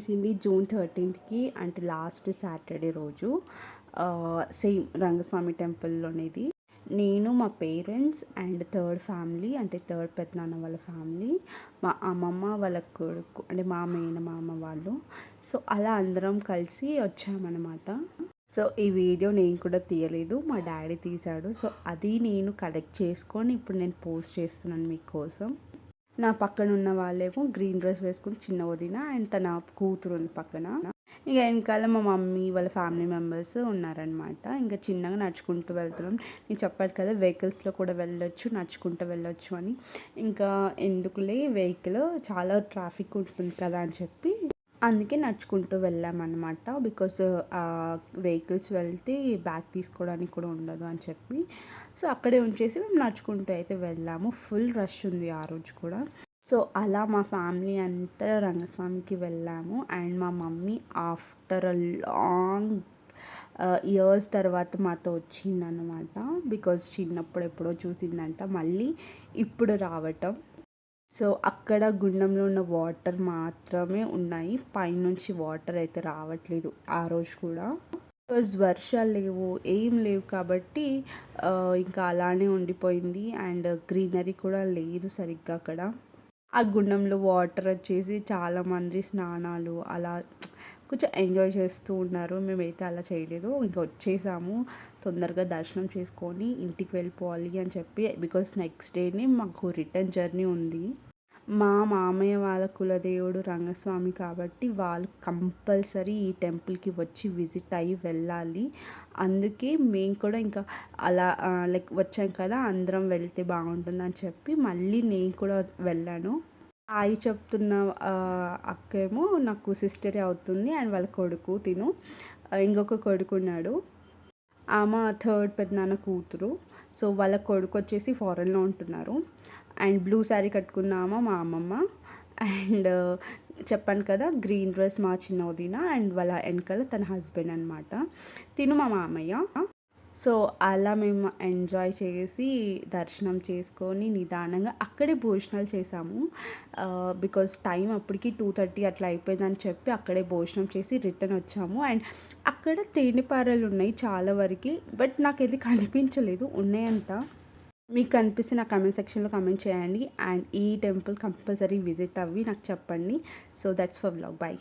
తీసింది జూన్ 13కి, అంటే last Saturday రోజు. సేమ్ రంగస్వామి టెంపుల్లోనేది. నేను, మా పేరెంట్స్ అండ్ థర్డ్ ఫ్యామిలీ, అంటే థర్డ్ పెద్దనాన్న వాళ్ళ ఫ్యామిలీ, మా అమ్మమ్మ వాళ్ళ కొడుకు, అంటే మా మేనమామ వాళ్ళు. సో అలా అందరం కలిసి వచ్చామన్నమాట. సో ఈ వీడియో నేను కూడా తీయలేదు, మా డాడీ తీశాడు. సో అది నేను కలెక్ట్ చేసుకొని ఇప్పుడు నేను పోస్ట్ చేస్తున్నాను మీకోసం. నా పక్కన ఉన్న వాళ్ళేమో గ్రీన్ డ్రెస్ వేసుకుని చిన్న వదిన, అండ్ తన కూతురు ఉంది పక్కన. ఇక వెనకాల మా మమ్మీ వాళ్ళ ఫ్యామిలీ మెంబర్స్ ఉన్నారనమాట. ఇంకా చిన్నగా నడుచుకుంటూ వెళ్తున్నాం. నేను చెప్పాను కదా వెహికల్స్లో కూడా వెళ్ళొచ్చు, నడుచుకుంటూ వెళ్ళొచ్చు అని. ఇంకా ఎందుకులే వెహికల్, చాలా ట్రాఫిక్ ఉంటుంది కదా అని చెప్పి అందుకే నడుచుకుంటూ వెళ్ళామన్నమాట. బికాస్ వెహికల్స్ వెళ్తే బ్యాగ్ తీసుకోవడానికి కూడా ఉండదు అని చెప్పి, సో అక్కడే ఉంచేసి మేము నడుచుకుంటూ అయితే వెళ్ళాము. ఫుల్ రష్ ఉంది ఆ రోజు కూడా. సో అలా మా ఫ్యామిలీ అంతా రంగస్వామికి వెళ్ళాము. అండ్ మా mummy after a long years తర్వాత మాతో వచ్చిందనమాట. బికాజ్ చిన్నప్పుడు ఎప్పుడో చూసిందంట, మళ్ళీ ఇప్పుడు రావటం. సో అక్కడ గుండంలో ఉన్న వాటర్ మాత్రమే ఉన్నాయి, పైనుంచి వాటర్ అయితే రావట్లేదు ఆ రోజు కూడా. బికాజ్ వర్షాలు లేవు, ఏం లేవు కాబట్టి ఇంకా అలానే ఉండిపోయింది. అండ్ గ్రీనరీ కూడా లేదు సరిగ్గా అక్కడ. ఆ గుండంలో వాటర్ వచ్చేసి చాలామంది స్నానాలు అలా కొంచెం ఎంజాయ్ చేస్తూ ఉన్నారు. మేమైతే అలా చేయలేదు, ఇంకా వచ్చేసాము. తొందరగా దర్శనం చేసుకొని ఇంటికి వెళ్ళిపోవాలి అని చెప్పి, బికాస్ నెక్స్ట్ డేనే మాకు రిటర్న్ జర్నీ ఉంది. మా మామయ్య వాళ్ళ కులదేవుడు రంగస్వామి కాబట్టి వాళ్ళు కంపల్సరీ ఈ టెంపుల్కి వచ్చి విజిట్ అయ్యి వెళ్ళాలి. అందుకే మేము కూడా ఇంకా అలా లైక్ వచ్చాం కదా, అందరం వెళ్తే బాగుంటుందని చెప్పి మళ్ళీ నేను కూడా వెళ్ళాను. హాయ్ చెప్తున్న అక్కేమో నాకు సిస్టరే అవుతుంది, అండ్ వాళ్ళ కొడుకు తిను, ఇంకొక కొడుకు ఉన్నాడు. ఆమె థర్డ్ పెద్దనాన్న కూతురు. సో వాళ్ళ కొడుకు వచ్చేసి ఫారెన్లో ఉంటున్నారు. అండ్ బ్లూ శారీ కట్టుకున్నామా మా అమ్మమ్మ. అండ్ చెప్పాను కదా గ్రీన్ డ్రెస్ మా చిన్న వదిన, అండ్ వాళ్ళ వెనకాల తన హస్బెండ్ అనమాట, తిను మా మామయ్య. సో అలా మేము ఎంజాయ్ చేసి దర్శనం చేసుకొని నిదానంగా అక్కడే భోజనాలు చేసాము. బికాజ్ టైం అప్పటికి 2:30 అట్లా అయిపోయిందని చెప్పి అక్కడే భోజనం చేసి రిటర్న్ వచ్చాము. అండ్ అక్కడ తేనెపారలు ఉన్నాయి చాలా వరకు, బట్ నాకైతే కనిపించలేదు. ఉన్నాయంట, మీకు కనిపిస్తే నా కమెంట్ సెక్షన్లో కమెంట్ చేయండి. అండ్ ఈ టెంపుల్ కంపల్సరీ విజిట్ అవ్వి నాకు చెప్పండి. So that's for vlog. By.